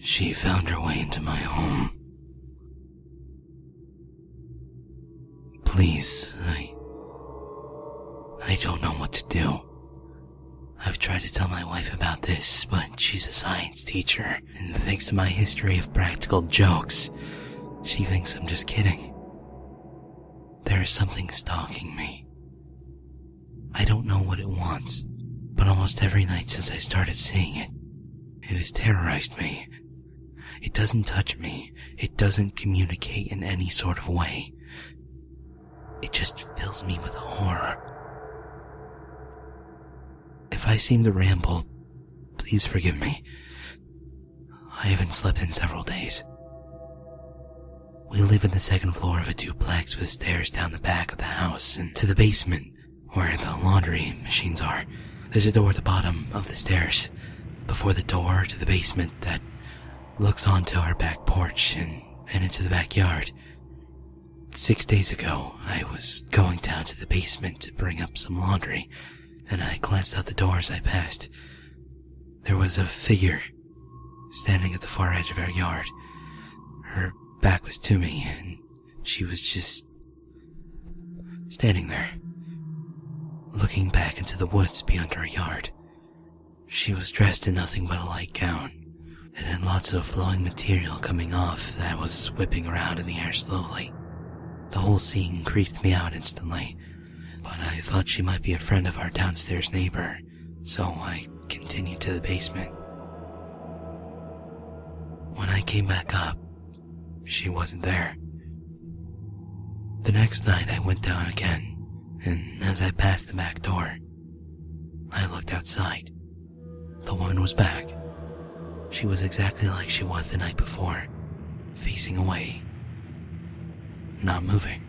She found her way into my home. Please, I don't know what to do. I've tried to tell my wife about this, but she's a science teacher, and thanks to my history of practical jokes, she thinks I'm just kidding. There is something stalking me. I don't know what it wants, but almost every night since I started seeing it, it has terrorized me. It doesn't touch me. It doesn't communicate in any sort of way. It just fills me with horror. If I seem to ramble, please forgive me. I haven't slept in several days. We live in the second floor of a duplex with stairs down the back of the house and to the basement where the laundry machines are. There's a door at the bottom of the stairs before the door to the basement that looks onto our back porch and into the backyard. 6 days ago, I was going down to the basement to bring up some laundry, and I glanced out the door as I passed. There was a figure standing at the far edge of our yard. Her back was to me, and she was just standing there, looking back into the woods beyond our yard. She was dressed in nothing but a light gown, and had lots of flowing material coming off that was whipping around in the air slowly. The whole scene creeped me out instantly, but I thought she might be a friend of our downstairs neighbor, so I continued to the basement. When I came back up, she wasn't there. The next night I went down again, and as I passed the back door, I looked outside. The woman was back. She was exactly like she was the night before, facing away, not moving.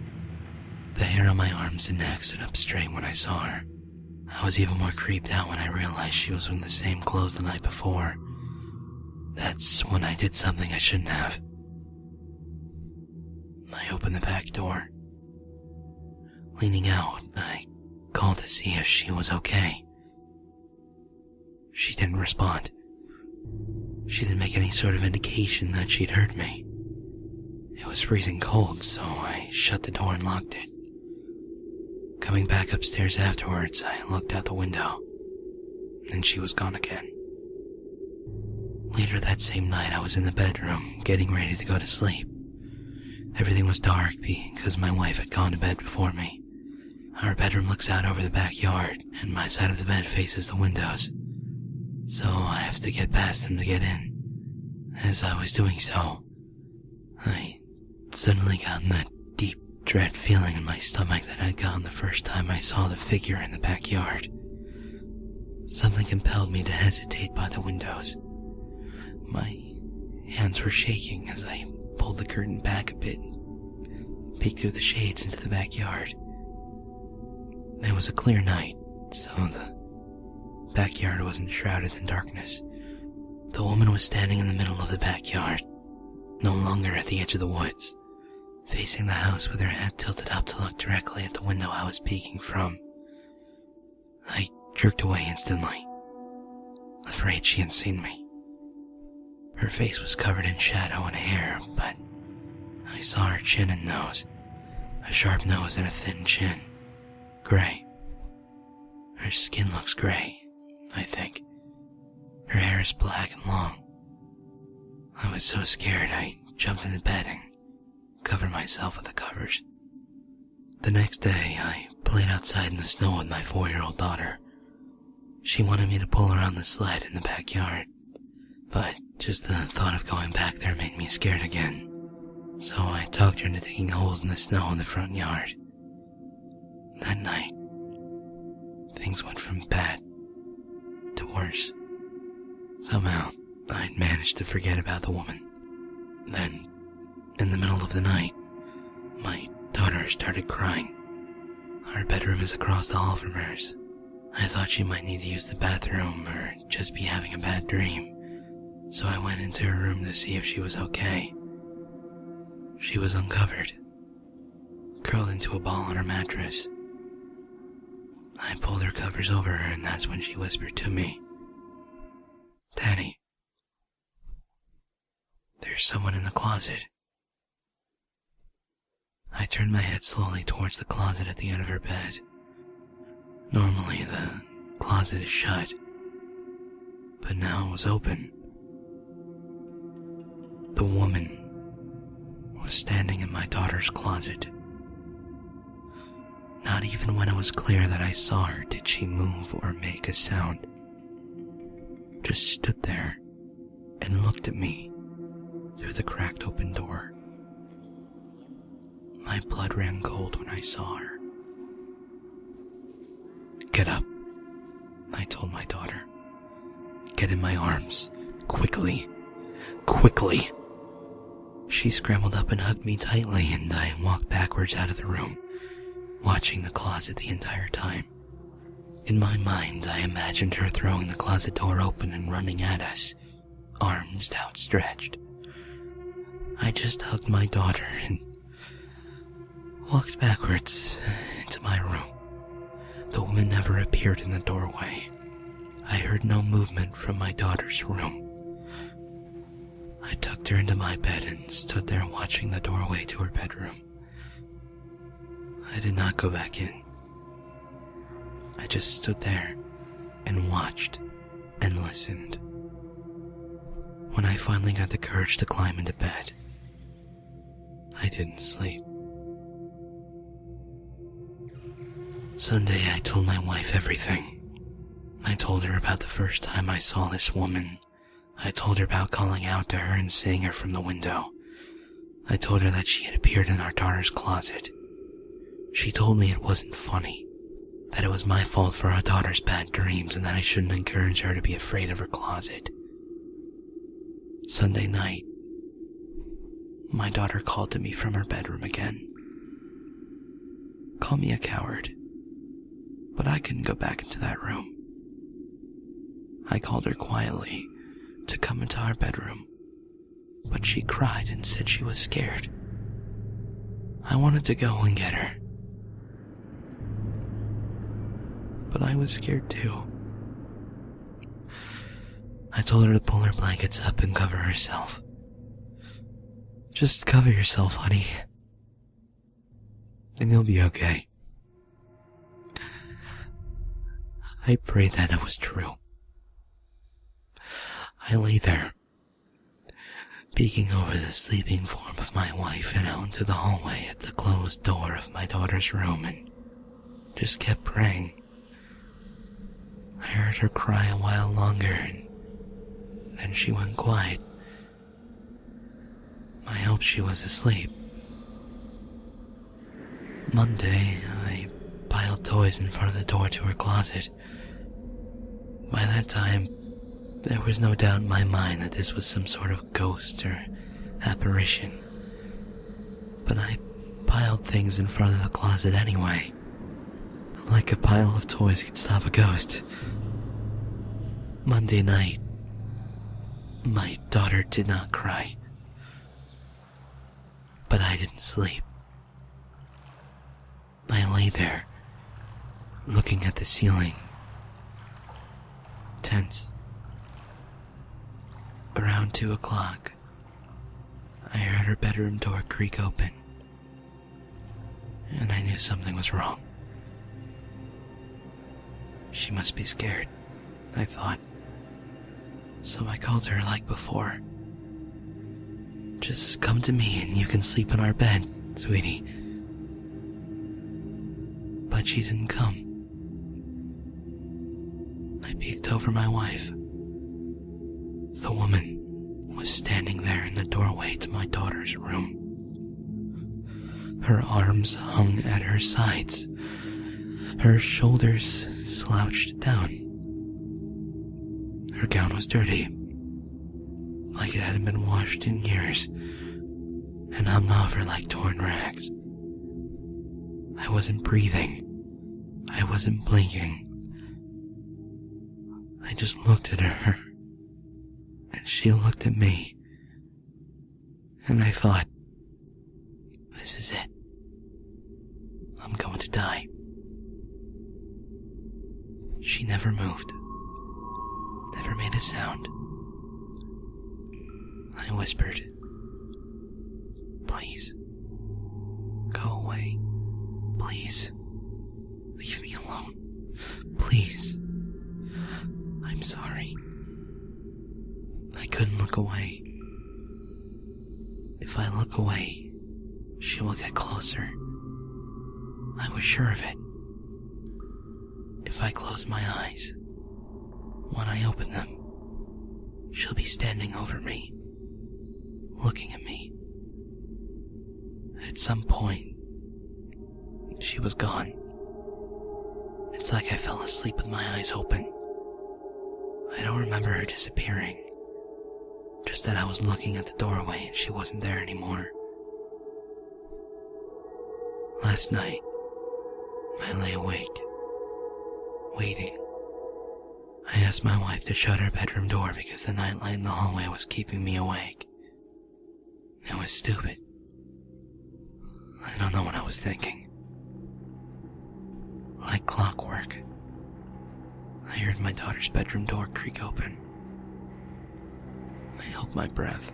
The hair on my arms and neck stood up straight when I saw her. I was even more creeped out when I realized she was wearing the same clothes the night before. That's when I did something I shouldn't have. I opened the back door. Leaning out, I called to see if she was okay. She didn't respond. She didn't make any sort of indication that she'd heard me. It was freezing cold, so I shut the door and locked it. Coming back upstairs afterwards, I looked out the window, and she was gone again. Later that same night, I was in the bedroom, getting ready to go to sleep. Everything was dark because my wife had gone to bed before me. Our bedroom looks out over the backyard, and my side of the bed faces the windows, so I have to get past them to get in. As I was doing so, I suddenly got that deep dread feeling in my stomach that I'd gotten the first time I saw the figure in the backyard. Something compelled me to hesitate by the windows. My hands were shaking as I pulled the curtain back a bit and peeked through the shades into the backyard. It was a clear night, so the backyard wasn't shrouded in darkness. The woman was standing in the middle of the backyard, no longer at the edge of the woods, facing the house with her head tilted up to look directly at the window I was peeking from. I jerked away instantly, afraid she had seen me. Her face was covered in shadow and hair, but I saw her chin and nose, a sharp nose and a thin chin, gray. Her skin looks gray, I think. Her hair is black and long. I was so scared I jumped into bed and covered myself with the covers. The next day, I played outside in the snow with my 4-year-old daughter. She wanted me to pull her on the sled in the backyard, but just the thought of going back there made me scared again. So I talked her into digging holes in the snow in the front yard. That night, things went from bad to worse. Somehow, I'd managed to forget about the woman. Then, in the middle of the night, my daughter started crying. Our bedroom is across the hall from hers. I thought she might need to use the bathroom or just be having a bad dream, so I went into her room to see if she was okay. She was uncovered, curled into a ball on her mattress. I pulled her covers over her, and that's when she whispered to me, "Daddy." there's someone in the closet. I turned my head slowly towards the closet at the end of her bed. Normally, the closet is shut, but now it was open. The woman was standing in my daughter's closet. Not even when it was clear that I saw her did she move or make a sound. Just stood there and looked at me through the cracked open door. My blood ran cold when I saw her. "Get up," I told my daughter. "Get in my arms. Quickly. Quickly." She scrambled up and hugged me tightly, and I walked backwards out of the room, watching the closet the entire time. In my mind, I imagined her throwing the closet door open and running at us, arms outstretched. I just hugged my daughter and walked backwards into my room. The woman never appeared in the doorway. I heard no movement from my daughter's room. I tucked her into my bed and stood there watching the doorway to her bedroom. I did not go back in. I just stood there and watched and listened. When I finally got the courage to climb into bed, I didn't sleep. Sunday, I told my wife everything. I told her about the first time I saw this woman. I told her about calling out to her and seeing her from the window. I told her that she had appeared in our daughter's closet. She told me it wasn't funny, that it was my fault for our daughter's bad dreams, and that I shouldn't encourage her to be afraid of her closet. Sunday night, my daughter called to me from her bedroom again. Call me a coward, but I couldn't go back into that room. I called her quietly to come into our bedroom, but she cried and said she was scared. I wanted to go and get her, but I was scared too. I told her to pull her blankets up and cover herself. "Just cover yourself, honey, and you'll be okay." I prayed that it was true. I lay there, peeking over the sleeping form of my wife and out into the hallway at the closed door of my daughter's room, and just kept praying. I heard her cry a while longer, and then she went quiet. I hoped she was asleep. Monday, I piled toys in front of the door to her closet. By that time, there was no doubt in my mind that this was some sort of ghost or apparition. But I piled things in front of the closet anyway. Like a pile of toys could stop a ghost. Monday night, my daughter did not cry. But I didn't sleep. I lay there, looking at the ceiling, tense. Around 2 o'clock, I heard her bedroom door creak open, and I knew something was wrong. She must be scared, I thought. So I called her like before. "Just come to me and you can sleep in our bed, sweetie." But she didn't come. I peeked over my wife. The woman was standing there in the doorway to my daughter's room. Her arms hung at her sides. Her shoulders slouched down. Her gown was dirty, like it hadn't been washed in years, and hung off her like torn rags. I wasn't breathing. I wasn't blinking. I just looked at her, and she looked at me, and I thought, this is it. I'm going to die. She never moved, never made a sound. I whispered, please. Go away. Please. Leave me alone. Please. I'm sorry. I couldn't look away. If I look away, she will get closer. I was sure of it. If I close my eyes, when I open them, she'll be standing over me, looking at me. At some point, she was gone. It's like I fell asleep with my eyes open. I don't remember her disappearing. Just that I was looking at the doorway and she wasn't there anymore. Last night, I lay awake, waiting. I asked my wife to shut her bedroom door because the nightlight in the hallway was keeping me awake. It was stupid. I don't know what I was thinking. Like clockwork, I heard my daughter's bedroom door creak open. I held my breath.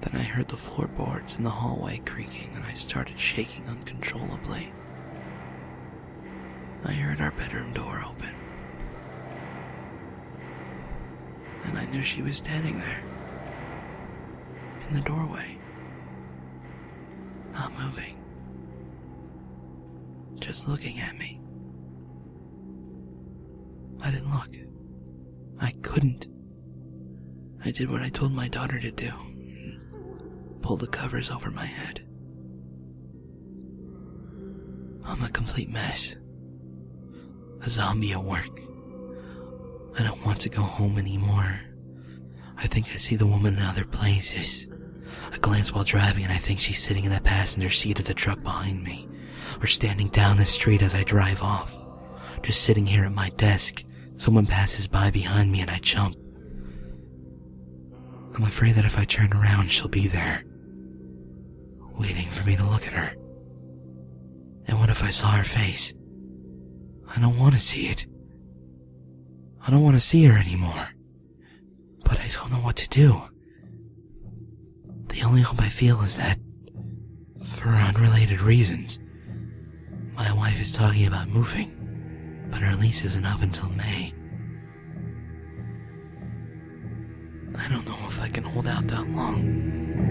Then I heard the floorboards in the hallway creaking and I started shaking uncontrollably. I heard our bedroom door open. And I knew she was standing there, in the doorway, not moving, just looking at me. I didn't look. I couldn't. I did what I told my daughter to do. Pull the covers over my head. I'm a complete mess. A zombie at work. I don't want to go home anymore. I think I see the woman in other places. I glance while driving and I think she's sitting in the passenger seat of the truck behind me, or standing down the street as I drive off. Just sitting here at my desk, someone passes by behind me and I jump. I'm afraid that if I turn around, she'll be there, waiting for me to look at her. And what if I saw her face? I don't want to see it. I don't want to see her anymore. But I don't know what to do. The only hope I feel is that, for unrelated reasons, my wife is talking about moving, but her lease isn't up until May. I don't know if I can hold out that long.